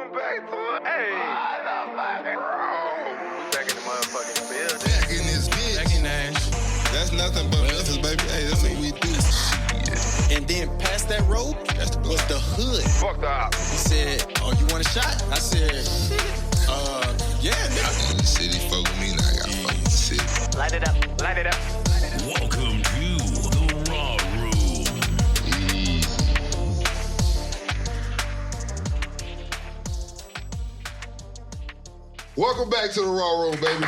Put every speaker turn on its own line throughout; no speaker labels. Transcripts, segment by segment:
Welcome back to it. Hey. Back in the motherfucking building.
Back in this bitch.
Back in Nash.
That's nothing but Memphis, baby. Hey, that's what we do.
And then past that road was the hood.
Fuck the op.
He said, "Oh, you want a shot?" I said, yeah, nigga."
In the city, fuck with me, now I gotta fuck with the city.
Light it up. Light it up.
Welcome to the Raw Room.
Welcome back to the Raw Room, baby.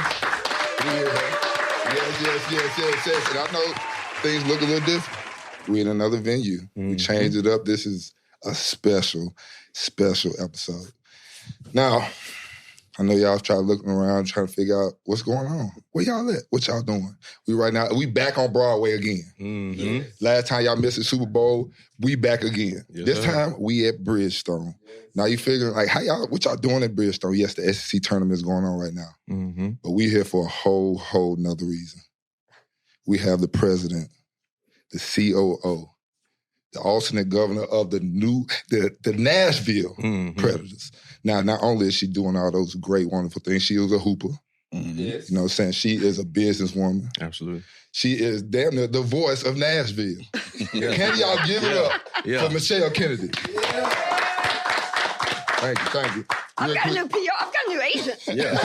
Yes. And I know things look a little different. We're in another venue. We changed it up. This is a special episode. Now, I know y'all try looking around, trying to figure out what's going on. Where y'all at? What y'all doing? We back on Broadway again.
Mm-hmm.
Last time y'all missed the Super Bowl, we back again.
Yes,
this
sir.
time, we at Bridgestone. Now you figuring, like, what y'all doing at Bridgestone? Yes, the SEC tournament is going on right now.
Mm-hmm.
But we here for a whole nother reason. We have the president, the COO, the alternate governor of the Nashville Predators. Now, not only is she doing all those great, wonderful things, she was a hooper.
Yes.
You know what I'm saying? She is a businesswoman.
Absolutely.
She is damn near the voice of Nashville. Can y'all give it up for Michelle Kennedy? Thank you.
I've got a new PR. I've got a new agent.
Yeah.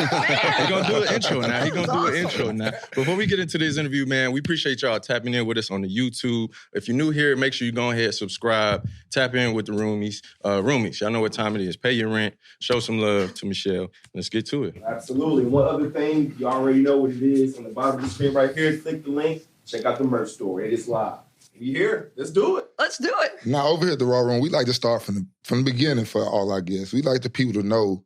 He's going to do an intro now. He's going to do an
Awesome.
intro now. Before we get into this interview, man, we appreciate y'all tapping in with us on the YouTube. If you're new here, make sure you go ahead, subscribe, tap in with the roomies. Roomies, y'all know what time it is. Pay your rent. Show some love to Michelle. Let's get to it.
Absolutely. One other thing, you already know what it is. On the bottom of the screen right here, click the link. Check out the merch store. It is live. You here? Let's do it.
Let's do it.
Now, over here at the Raw Room, we like to start from the beginning for all our guests. We like the people to know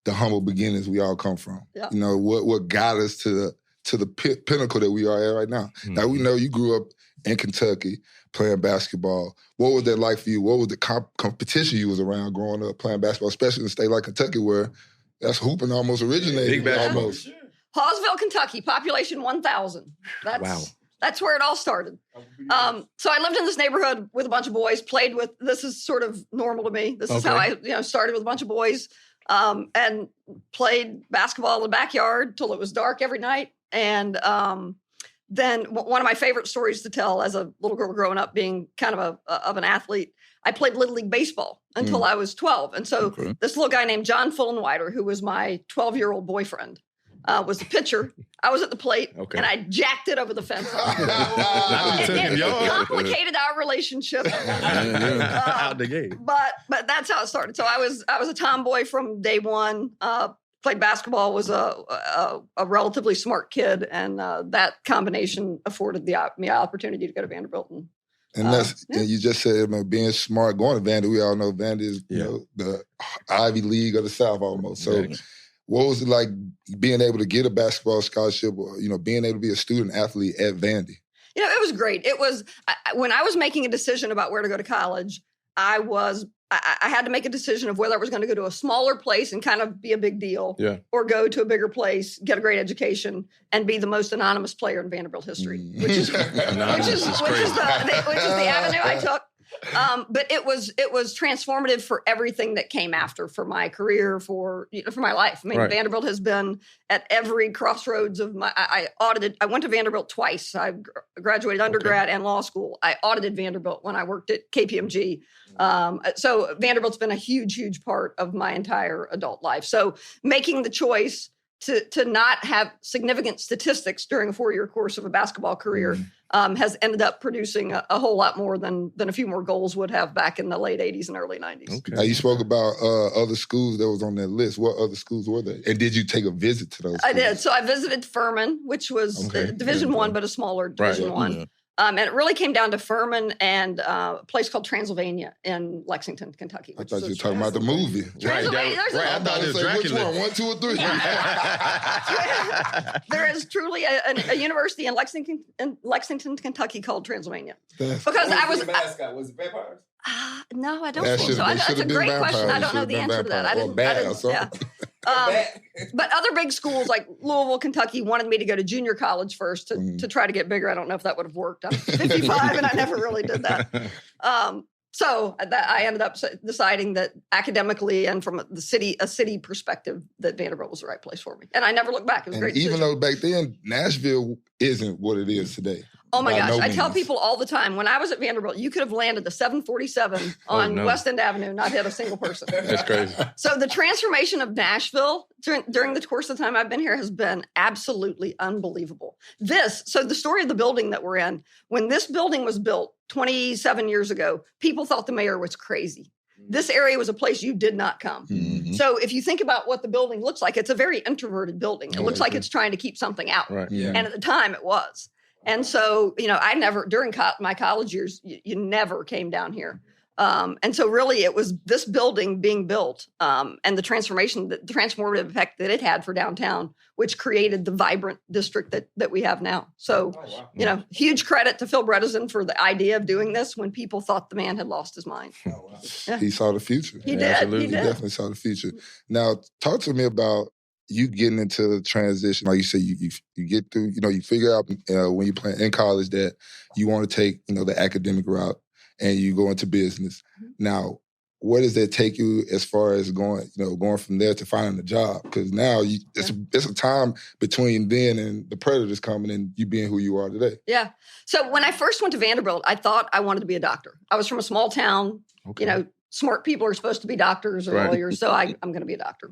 the humble beginnings we all come from.
Yeah.
You know, what got us to the pinnacle that we are at right now.
Mm-hmm.
Now, we know you grew up in Kentucky playing basketball. What was that like for you? What was the competition you was around growing up playing basketball, especially in a state like Kentucky where that's hooping almost originated?
Big basketball.
Almost.
Hawesville, Kentucky, population 1,000.
Wow.
That's where it all started. So I lived in this neighborhood with a bunch of boys, played with, this is sort of normal to me. This is how I started with a bunch of boys and played basketball in the backyard till it was dark every night. And then one of my favorite stories to tell as a little girl growing up, being kind of an athlete, I played Little League Baseball until I was 12. And so this little guy named John Fullenwider, who was my 12-year-old boyfriend, was the pitcher. I was at the plate, and I jacked it over the fence. It complicated our relationship.
Out the gate.
But that's how it started. So I was a tomboy from day one. Played basketball, was a relatively smart kid, and that combination afforded me opportunity to go to Vanderbilt.
And and you just said about being smart, going to Vandy. We all know Vandy is you know, the Ivy League of the South almost. So what was it like being able to get a basketball scholarship or, being able to be a student athlete at Vandy?
It was great. It was, when I was making a decision about where to go to college, I had to make a decision of whether I was going to go to a smaller place and kind of be a big deal or go to a bigger place, get a great education, and be the most anonymous player in Vanderbilt history, which is the avenue I took. But it was transformative for everything that came after, for my career, for my life. I mean, Vanderbilt has been at every crossroads of my. I went to Vanderbilt twice. I graduated undergrad and law school. I audited Vanderbilt when I worked at KPMG. So Vanderbilt's been a huge part of my entire adult life. So making the choice to not have significant statistics during a 4-year course of a basketball career has ended up producing a whole lot more than a few more goals would have back in the late 80s and early 90s.
Now, you spoke about other schools that was on that list. What other schools were they? And did you take a visit to those schools?
I did. So I visited Furman, which was Division I, but a smaller Division I.
Yeah.
And it really came down to Furman and a place called Transylvania in Lexington, Kentucky.
I thought you were talking about the movie.
Right. I thought it was Dracula.
Which one? 1, 2, or 3?
There is truly a university in Lexington, Kentucky called Transylvania.
Was it vampires?
No, I don't think so. That's a great question. I don't know the answer to that. I didn't. But other big schools like Louisville, Kentucky wanted me to go to junior college first to try to get bigger. I don't know if that would have worked. I'm 55 and I never really did that. So I ended up deciding that academically and from a city perspective, that Vanderbilt was the right place for me. And I never looked back. It was a
And
great
even
decision.
though back then, Nashville isn't what it is today.
Oh my
By
gosh.
no
I tell
means.
people all the time, when I was at Vanderbilt, you could have landed the 747 on
no.
West End Avenue and not hit a single person.
That's crazy.
So the transformation of Nashville during the course of the time I've been here has been absolutely unbelievable. So the story of the building that we're in, when this building was built 27 years ago, people thought the mayor was crazy. This area was a place you did not come.
Mhm.
So if you think about what the building looks like, it's a very introverted building. It looks like it's trying to keep something out.
Right.
Yeah.
And at the time it was. And so, I never, during my college years, you never came down here. And so really it was this building being built and the transformative effect that it had for downtown, which created the vibrant district that we have now. So, huge credit to Phil Bredesen for the idea of doing this when people thought the man had lost his mind. Yeah.
He saw the future.
He did.
absolutely.
He
He
did.
definitely saw the future. Now, talk to me about you getting into the transition. Like you said, you get through, you figure out when you're playing in college that you want to take, the academic route and you go into business. Now, where does that take you as far as going from there to finding a job? Because now it's a time between then and the Predators coming and you being who you are today.
Yeah. So when I first went to Vanderbilt, I thought I wanted to be a doctor. I was from a small town.
Okay.
Smart people are supposed to be doctors or
Right.
lawyers, so I'm going to be a doctor.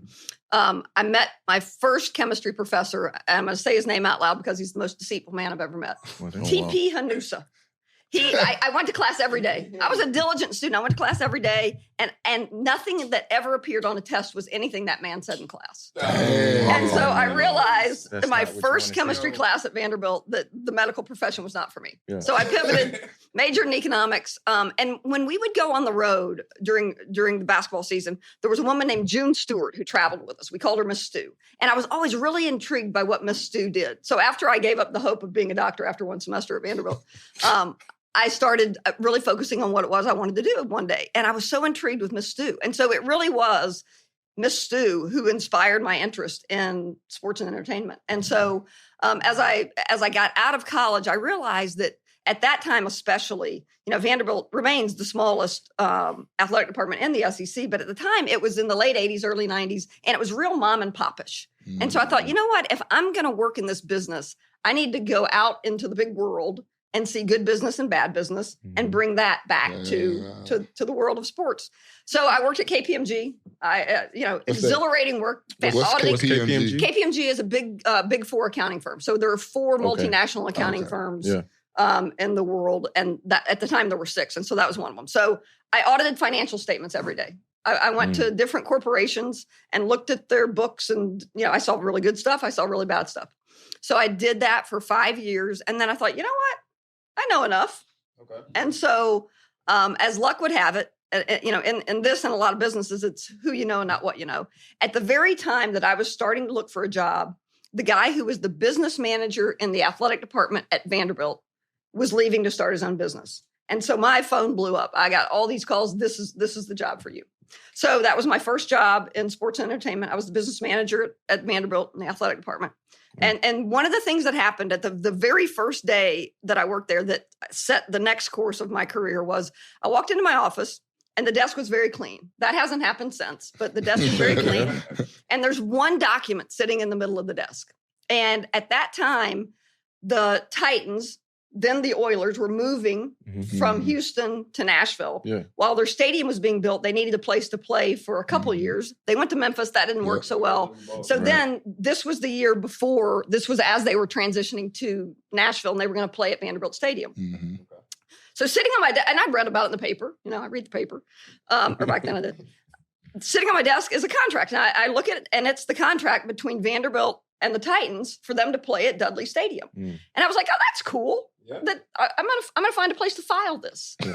I met my first chemistry professor, and I'm going to say his name out loud because he's the most deceitful man I've ever met. T.P. Hanusa. I went to class every day. I was a diligent student. I went to class every day, and nothing that ever appeared on a test was anything that man said in class. And so I realized
That's
in my
not what you
first
wanna
chemistry
hear.
class at Vanderbilt that the medical profession was not for me.
Yeah.
So I pivoted, majored in economics. And when we would go on the road during the basketball season, there was a woman named June Stewart who traveled with us. We called her Miss Stu. And I was always really intrigued by what Miss Stu did. So after I gave up the hope of being a doctor after one semester at Vanderbilt, I started really focusing on what it was I wanted to do one day. And I was so intrigued with Miss Stu. And so it really was Miss Stu who inspired my interest in sports and entertainment. And so as I got out of college, I realized that at that time, especially, Vanderbilt remains the smallest athletic department in the SEC. But at the time, it was in the late 80s, early 90s, and it was real mom and popish. And so I thought, you know what? If I'm going to work in this business, I need to go out into the big world and see good business and bad business and bring that back to the world of sports. So I worked at KPMG. Exhilarating work.
What's
Auditing.
KPMG?
KPMG is a big four accounting firm. So there are four multinational accounting firms in the world. And that at the time there were six. And so that was one of them. So I audited financial statements every day. I went to different corporations and looked at their books and, I saw really good stuff. I saw really bad stuff. So I did that for 5 years. And then I thought, you know what? I know enough. Okay. And so as luck would have it, in this and a lot of businesses, it's who you know, not what you know. At the very time that I was starting to look for a job, the guy who was the business manager in the athletic department at Vanderbilt was leaving to start his own business. And so my phone blew up. I got all these calls. This is the job for you. So that was my first job in sports and entertainment. I was the business manager at Vanderbilt in the athletic department. And one of the things that happened at the very first day that I worked there that set the next course of my career was I walked into my office and the desk was very clean. That hasn't happened since, but the desk was very clean. And there's one document sitting in the middle of the desk. And at that time, the Titans, then the Oilers, were moving from Houston to Nashville.
Yeah.
While their stadium was being built, they needed a place to play for a couple of years. They went to Memphis. That didn't work so well. So then this was the year before. This was as they were transitioning to Nashville, and they were going to play at Vanderbilt Stadium.
Mm-hmm.
So sitting on my desk, and I'd read about it in the paper. I read the paper. Or back then I did. Sitting on my desk is a contract. And I look at it, and it's the contract between Vanderbilt and the Titans for them to play at Dudley Stadium. And I was like, oh, that's cool. Yeah. That I'm gonna find a place to file this. Yeah.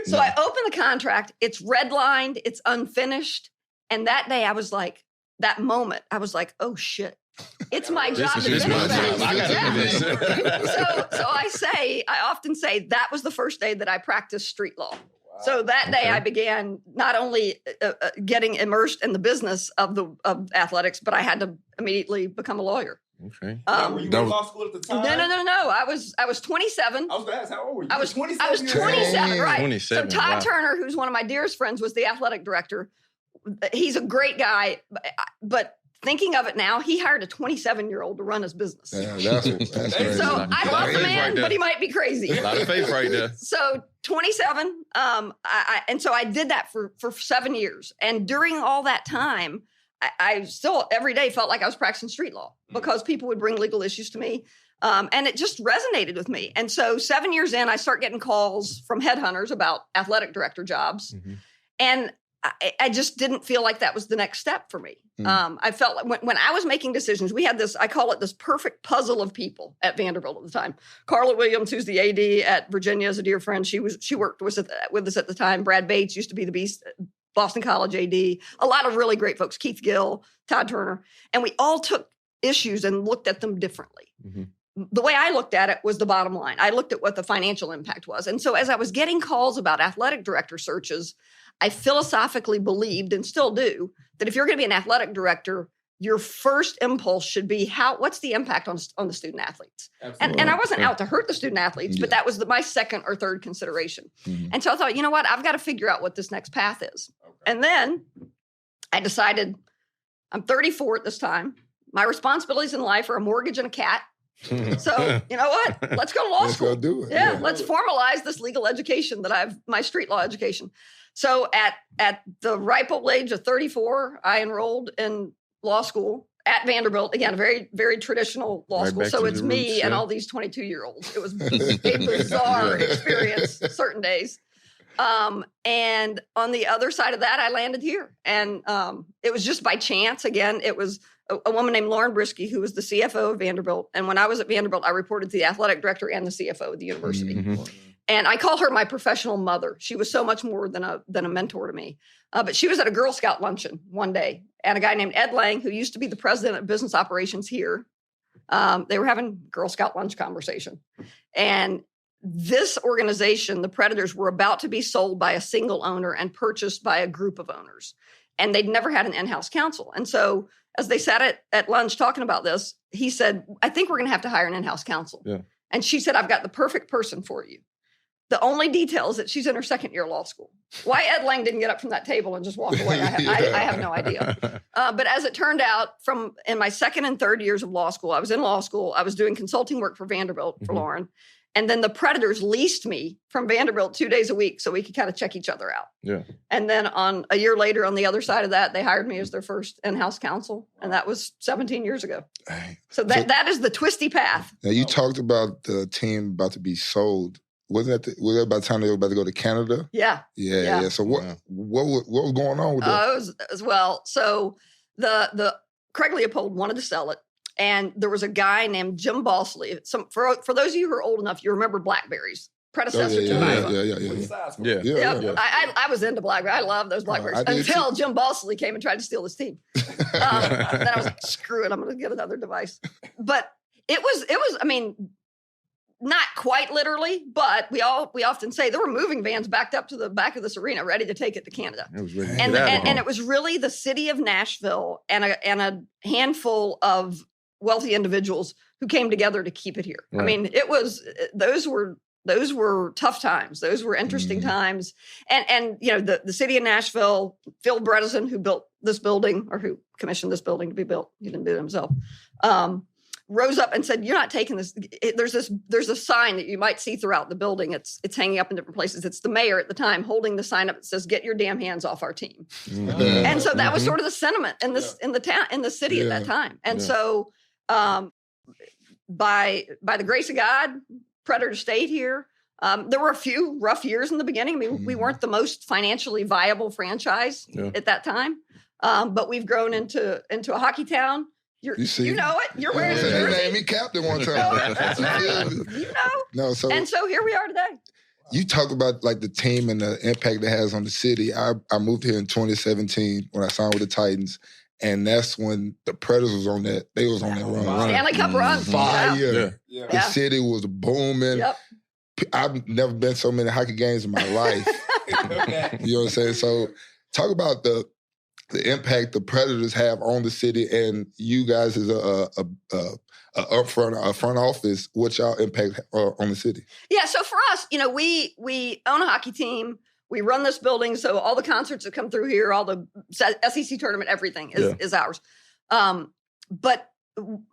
So I open the contract. It's redlined. It's unfinished. And that day, I was like, that moment, I was like, oh shit, it's my job to finish that. So I often say that was the first day that I practiced street law. Wow. So that day, I began not only getting immersed in the business of athletics, but I had to immediately become a lawyer.
Okay.
Were you in law school at the time?
No. I was 27.
I was going to ask, how old were you?
I was
27.
27, right?
27,
so Todd
wow.
Turner, who's one of my dearest friends, was the athletic director. He's a great guy, but thinking of it now, he hired a 27-year-old to run his business.
Yeah, that's crazy.
So I love the man, but he might be crazy.
A lot of faith right there.
So 27, and so I did that for 7 years. And during all that time, I still every day felt like I was practicing street law because people would bring legal issues to me. And it just resonated with me. And so 7 years in, I start getting calls from headhunters about athletic director jobs. Mm-hmm. And I just didn't feel like that was the next step for me. I felt like when I was making decisions, we had this, I call it this perfect puzzle of people at Vanderbilt at the time. Carla Williams, who's the AD at Virginia, is a dear friend. She worked with us at the time. Brad Bates used to be the Beast, Boston College AD. A lot of really great folks, Keith Gill, Todd Turner. And we all took issues and looked at them differently. Mm-hmm. The way I looked at it was the bottom line. I looked at what the financial impact was. And so as I was getting calls about athletic director searches, I philosophically believed, and still do, that if you're going to be an athletic director, your first impulse should be what's the impact on the student athletes? And I wasn't out to hurt the student athletes, but that was my second or third consideration. Mm-hmm. And so I thought, you know what? I've got to figure out what this next path is. Okay. And then I decided, I'm 34 at this time. My responsibilities in life are a mortgage and a cat. So, you know what? Let's go to law school.
Let's go do it.
Yeah, let's formalize this legal education that my street law education. So at the ripe old age of 34, I enrolled in law school at Vanderbilt. Again, a very, very traditional law school. So it's me and all these 22-year-olds. It was a bizarre experience certain days. And on the other side of that, I landed here. And it was just by chance. Again, it was a woman named Lauren Brisky, who was the CFO of Vanderbilt. And when I was at Vanderbilt, I reported to the athletic director and the CFO of the university. Mm-hmm. And I call her my professional mother. She was so much more than a mentor to me. But she was at a Girl Scout luncheon one day, and a guy named Ed Lang, who used to be the president of business operations here, they were having Girl Scout lunch conversation. And this organization, the Predators, were about to be sold by a single owner and purchased by a group of owners. And they'd never had an in-house counsel. And so as they sat at lunch talking about this, he said, I think we're going to have to hire an in-house counsel. Yeah. And she said, I've got the perfect person for you. The only detail is that she's in her second year of law school. Why Ed Lang didn't get up from that table and just walk away, I have no idea. But as it turned out, in my second and third years of law school, I was in law school. I was doing consulting work for Vanderbilt for Lauren. And then the Predators leased me from Vanderbilt 2 days a week so we could kind of check each other out. Yeah. And then a year later, on the other side of that, they hired me as their first in-house counsel. And that was 17 years ago. So that is the twisty path.
Now, you talked about the team about to be sold. Was that by the time they were about to go to Canada?
Yeah.
So what was going on with that?
It was as well. So the Craig Leopold wanted to sell it, and there was a guy named Jim Bosley. For those of you who are old enough, you remember Blackberries, predecessor to iPhone. Yeah. I was into Blackberry. I love those Blackberries until Jim Bosley came and tried to steal this team. Then I was like, screw it, I'm going to get another device. But it was. I mean, not quite literally, but we often say there were moving vans backed up to the back of this arena ready to take it to Canada. It was really and it was really the city of Nashville and a handful of wealthy individuals who came together to keep it here. Right. I mean, those were tough times. Those were interesting times. And you know, the city of Nashville, Phil Bredesen, who built this building or who commissioned this building to be built, he didn't do it himself, rose up and said, "You're not taking this." There's a sign that you might see throughout the building. It's hanging up in different places. It's the mayor at the time holding the sign up that says, "Get your damn hands off our team." And so that was sort of the sentiment in the city at that time. And so by the grace of God, Predator stayed here. There were a few rough years in the beginning. I mean, we weren't the most financially viable franchise at that time, but we've grown into a hockey town. You know it. You're wearing the jersey.
They named me captain one time.
You know. And so here we are today.
You talk about like the team and the impact it has on the city. I moved here in 2017 when I signed with the Titans, and that's when the Predators was on that. They was on that run.
Stanley Cup run.
Fire. Yeah. The city was booming. Yep. I've never been so many hockey games in my life. You know what I'm saying? So talk about the impact the Predators have on the city, and you guys as a front office, what y'all impact on the city?
Yeah, so for us, we own a hockey team. We run this building, so all the concerts that come through here, all the SEC tournament, everything is ours. And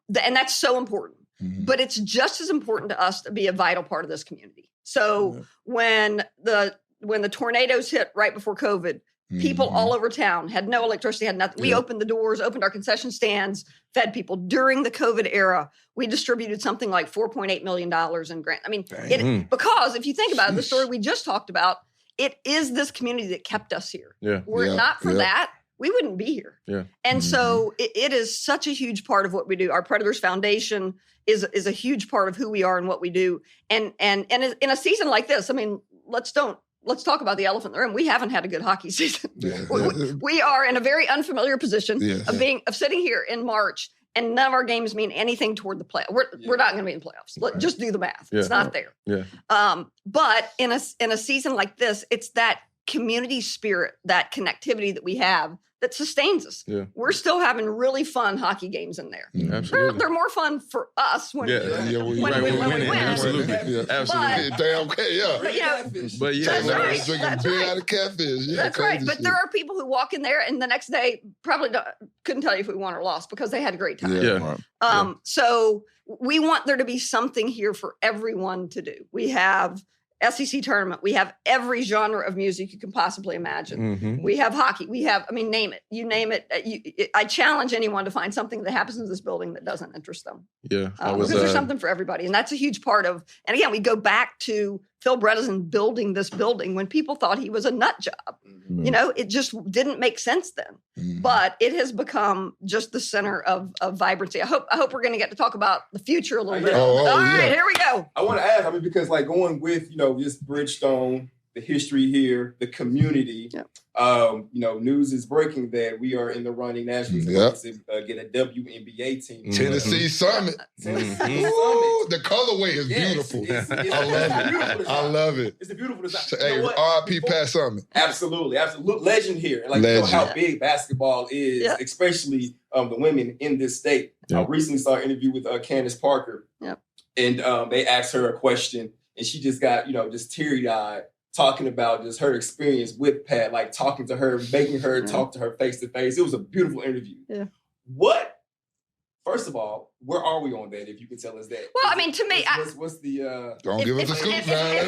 that's so important. Mm-hmm. But it's just as important to us to be a vital part of this community. So when the tornadoes hit right before COVID, people all over town had no electricity, had nothing. We opened the doors, opened our concession stands, fed people. During the COVID era, we distributed something like $4.8 million in grants. I mean, because if you think about it, the story we just talked about, it is this community that kept us here. Yeah. Were it not for that, we wouldn't be here. Yeah. And so it is such a huge part of what we do. Our Predators Foundation is a huge part of who we are and what we do. And in a season like this, I mean, let's talk about the elephant in the room. We haven't had a good hockey season. Yeah. We are in a very unfamiliar position of sitting here in March, and none of our games mean anything toward the playoffs. We're not going to be in the playoffs. Just do the math. Yeah. It's not there. Yeah. But in a season like this, it's that community spirit, that connectivity that we have that sustains us. Yeah. We're still having really fun hocky games in there. Absolutely. They're more fun for us when we win.
Absolutely.
Absolutely. Damn okay, yeah.
But
drinking beer out of catfish. Yeah,
that's right. But there are people who walk in there and the next day probably couldn't tell you if we won or lost because they had a great time. Yeah. So we want there to be something here for everyone to do. We have SEC tournament. We have every genre of music you can possibly imagine. Mm-hmm. We have hockey. We have, name it. You name it. I challenge anyone to find something that happens in this building that doesn't interest them. Yeah. Because there's something for everybody. And that's a huge part of, and again, we go back to Phil Bredesen building this building when people thought he was a nut job. Mm-hmm. It just didn't make sense then. Mm-hmm. But it has become just the center of vibrancy. I hope we're going to get to talk about the future a little bit. All right, here we go.
I want to ask, because going with, this Bridgestone, the history here, the community, news is breaking that we are in the running Nashville to get a WNBA team.
Tennessee Summit. Ooh, the colorway is beautiful. I love it.
It's a beautiful design.
Hey, R.I.P. Pat Summit.
Absolutely. Legend here. How big basketball is, especially the women in this state. I recently saw an interview with Candace Parker. Yep. And they asked her a question, and she just got, just teary-eyed, talking about just her experience with Pat, talking to her, making her talk to her face to face. It was a beautiful interview. Yeah. First of all, where are we on that, if you can tell us that?
Well, to me,
what's the...
Don't give us the scoop now.
If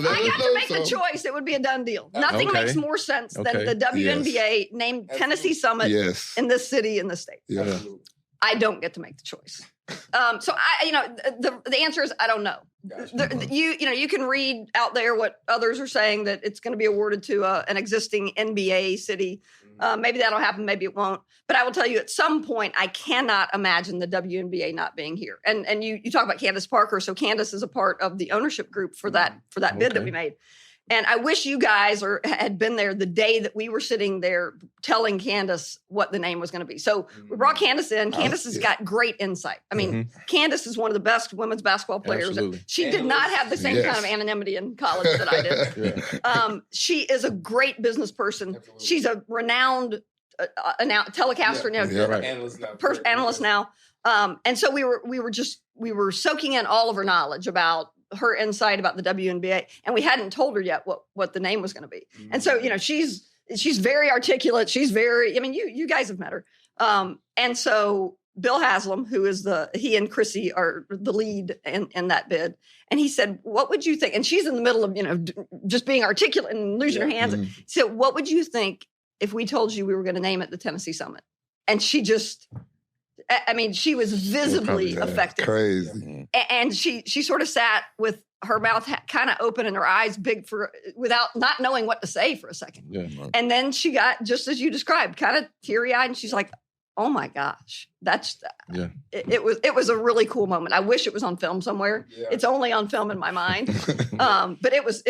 I got to make the choice, it would be a done deal. Nothing makes more sense than the WNBA named Tennessee Summit in this city, in this state. Yeah. Absolutely. I don't get to make the choice. So the answer is I don't know. Gotcha. You can read out there what others are saying, that it's going to be awarded to an existing NBA city. Maybe that'll happen. Maybe it won't. But I will tell you, at some point, I cannot imagine the WNBA not being here. And you talk about Candace Parker. So Candace is a part of the ownership group for that bid that we made. And I wish you guys had been there the day that we were sitting there telling Candace what the name was going to be. So we brought Candace in. Candace has got great insight. Candace is one of the best women's basketball players. Absolutely. She did not have the same kind of anonymity in college that I did. She is a great business person. Absolutely. She's a renowned telecaster, analyst now. And so we were soaking in all of her knowledge about her insight about the WNBA, and we hadn't told her yet what the name was going to be. Mm-hmm. And so, she's very articulate. She's very, you guys have met her. And so Bill Haslam, who is he and Chrissy are the lead in that bid. And he said, what would you think? And she's in the middle of, just being articulate and losing her hands. Mm-hmm. So what would you think if we told you we were going to name it the Tennessee Summit? And she just... she was visibly affected.
Crazy.
And she sort of sat with her mouth kind of open and her eyes big without not knowing what to say for a second. Yeah. And then she got, just as you described, kind of teary-eyed, and she's like, oh my gosh, it was a really cool moment. I wish it was on film somewhere. Yeah. It's only on film in my mind. But it was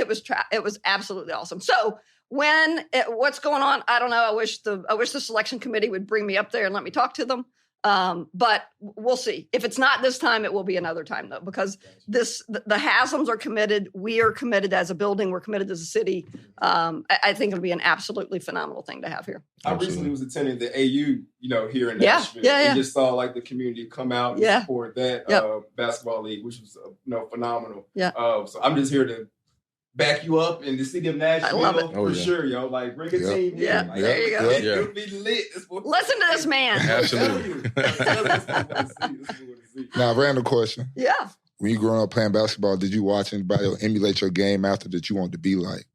absolutely awesome. So what's going on? I don't know. I wish the selection committee would bring me up there and let me talk to them. But we'll see. If it's not this time, it will be another time, though, because the Haslam's are committed. We are committed as a building. We're committed as a city. I think it'll be an absolutely phenomenal thing to have here.
I recently was attending the AU, here in Nashville. And just saw like the community come out and support that basketball league, which was phenomenal. Yeah. So I'm just here to back you up in the city of Nashville for sure, yo. Like, bring a team.
Yeah,
like,
there you go.
It'll be lit.
Listen to this man.
Absolutely.
Now, random question.
Yeah.
When you growing up playing basketball, did you watch anybody or emulate your game after that you wanted to be like?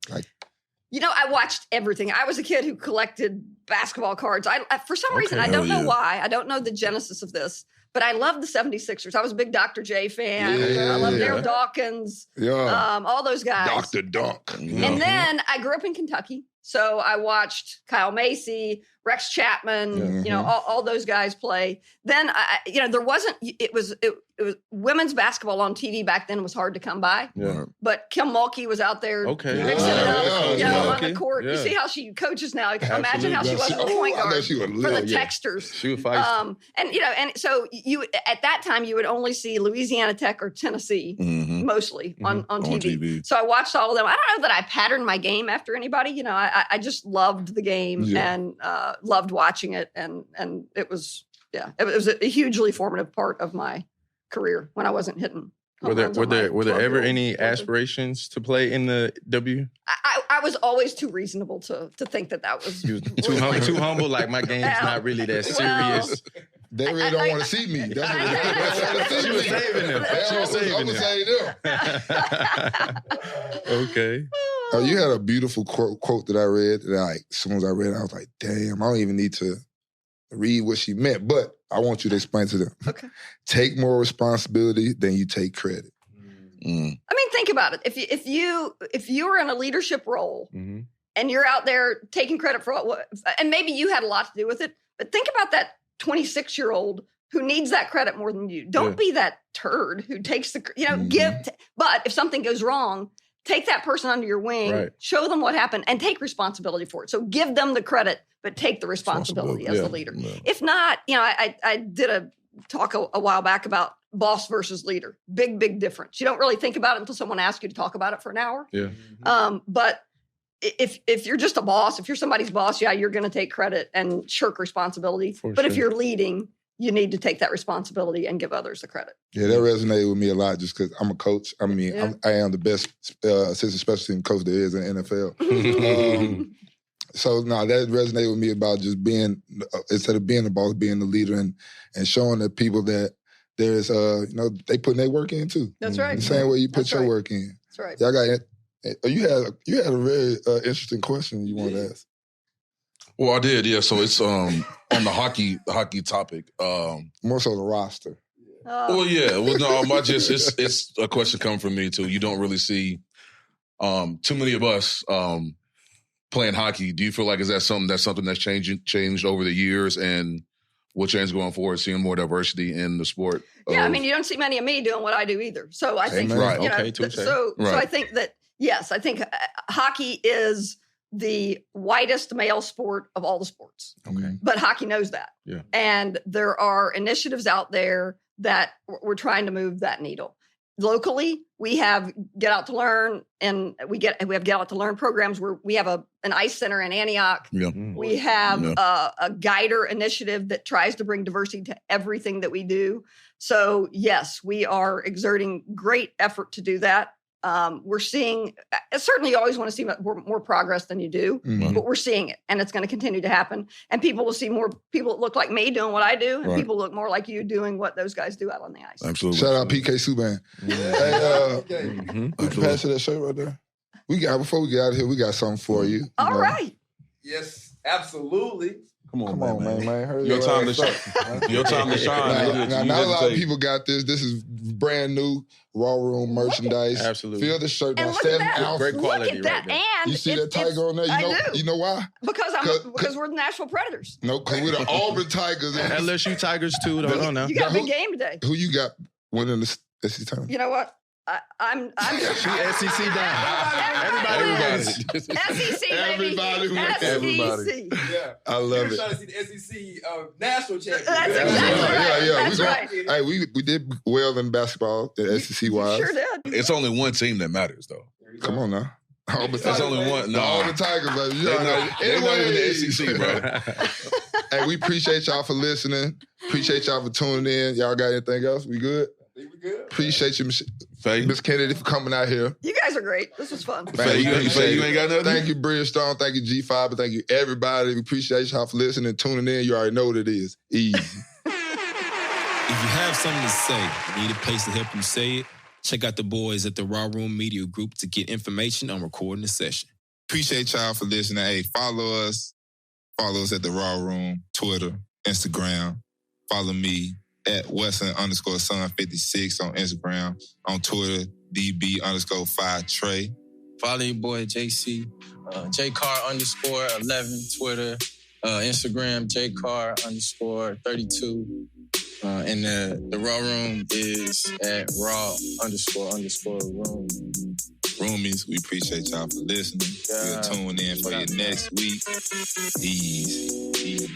I watched everything. I was a kid who collected basketball cards. I for some reason, I don't know why. I don't know the genesis of this, but I loved the 76ers. I was a big Dr. J fan. I loved Daryl Dawkins. Yeah. All those guys.
Dr. Dunk.
And then I grew up in Kentucky. So I watched Kyle Macy, Rex Chapman, all those guys play. Then, there wasn't, it was women's basketball on TV back then was hard to come by. Yeah. But Kim Mulkey was out there mixing it up, on the court. Yeah. You see how she coaches now. Imagine how she was a point guard for the Texters.
She was feisty.
And so you, at that time, you would only see Louisiana Tech or Tennessee mostly on TV. So I watched all of them. I don't know that I patterned my game after anybody. I just loved the game and loved watching it. And it was a hugely formative part of my career when I wasn't hitting.
Were there ever any aspirations to play in the W?
I was always too reasonable to think that was
too humble. Like my game's not really that serious.
They really don't want to see me. That's what
she was saving them. She was saving them. Okay.
You had a beautiful quote that I read that as soon as I read it, I was like, damn, I don't even need to read what she meant, but I want you to explain to them.
Okay.
Take more responsibility than you take credit.
I mean, think about it. If you were in a leadership role and you're out there taking credit for what, and maybe you had a lot to do with it, but think about that 26-year-old who needs that credit more than you. Don't be that turd who takes but if something goes wrong, take that person under your wing, show them what happened, and take responsibility for it. So give them the credit, but take the responsibility as the leader. Yeah. If not, I did a talk a while back about boss versus leader. Big difference. You don't really think about it until someone asks you to talk about it for an hour. Yeah. But if you're just a boss, if you're somebody's boss, you're going to take credit and shirk responsibility. But if you're leading, you need to take that responsibility and give others the credit.
Yeah, that resonated with me a lot just because I'm a coach. I mean, I am the best assistant special team coach there is in the NFL. So, that resonated with me about just being, instead of being the boss, being the leader and showing the people that there's, they putting their work in too.
That's right.
The same way you put your work in.
That's right.
Y'all you had a very interesting question you wanted to ask.
Well, I did, yeah. So it's on the hockey topic.
More so the roster.
Well, yeah. Well, no, it's a question coming from me too. You don't really see too many of us playing hockey. Do you feel like is that something that's changed over the years, and will change going forward? Seeing more diversity in the sport.
Yeah, I mean, you don't see many of me doing what I do either. So I think so I think that yes, I think hockey is the whitest male sport of all the sports. Okay. But hockey knows that. Yeah. And there are initiatives out there that we're trying to move that needle. Locally, we have Get Out to Learn, and we have Get Out to Learn programs where we have an ice center in Antioch. Yeah. We have a guider initiative that tries to bring diversity to everything that we do. So yes, we are exerting great effort to do that. We're seeing, certainly you always want to see more progress than you do, but we're seeing it, and it's going to continue to happen. And people will see more people that look like me doing what I do, and people look more like you doing what those guys do out on the ice.
Absolutely.
Shout out PK Subban. Hey, pass that shirt right there. Before we get out of here, we got something for you.
All right.
Yes, absolutely.
Come on, man. Your time to shine. Your time to shine.
Now, not a lot of people got this. This is brand new Raw Room merchandise.
Absolutely.
Feel the shirt.
And
now,
look at that.
Great quality.
Look at that.
Right,
and
you see that tiger on there? You know why?
Because we're the Nashville Predators.
No, because we're the Auburn Tigers.
LSU Tigers too. Don't know now.
You got a big game today.
Who you got winning the SEC tournament?
You know what? I'm
She SEC down.
Everybody.
SEC,
SEC,
Everybody
baby.
wins.
Everybody.
SEC.
Yeah.
I love
We're
it.
trying to see the SEC national championship.
That's exactly right.
Yeah.
That's right.
Hey, we did well in basketball, the SEC wise.
Sure did.
It's only one team that matters, though.
Come on now. All the
There's only one. No,
all the Tigers, baby. You
they're
know,
not even the SEC, bro.
Hey, we appreciate y'all for listening. Appreciate y'all for tuning in. Y'all got anything else? We good?
I think we good.
Appreciate you,
Faye,
Miss Kennedy, for coming out here.
You guys are great. This was fun.
Faye, you ain't got nothing?
Thank you, Bridgestone. Thank you, G5. And thank you, everybody. We appreciate y'all for listening and tuning in. You already know what it is. Easy.
If you have something to say, need a place to help you say it, check out the boys at the Raw Room Media Group to get information on recording the session.
Appreciate y'all for listening. Hey, follow us. Follow us at the Raw Room, Twitter, Instagram. Follow me at Wesson_Son56 on Instagram. On Twitter, DB_5Trey.
Follow your boy JC, JCar_11, Twitter, Instagram, JCar_32. And the Raw Room is at raw__room.
Roomies, we appreciate y'all for listening. We'll tune in for your next week. Easy.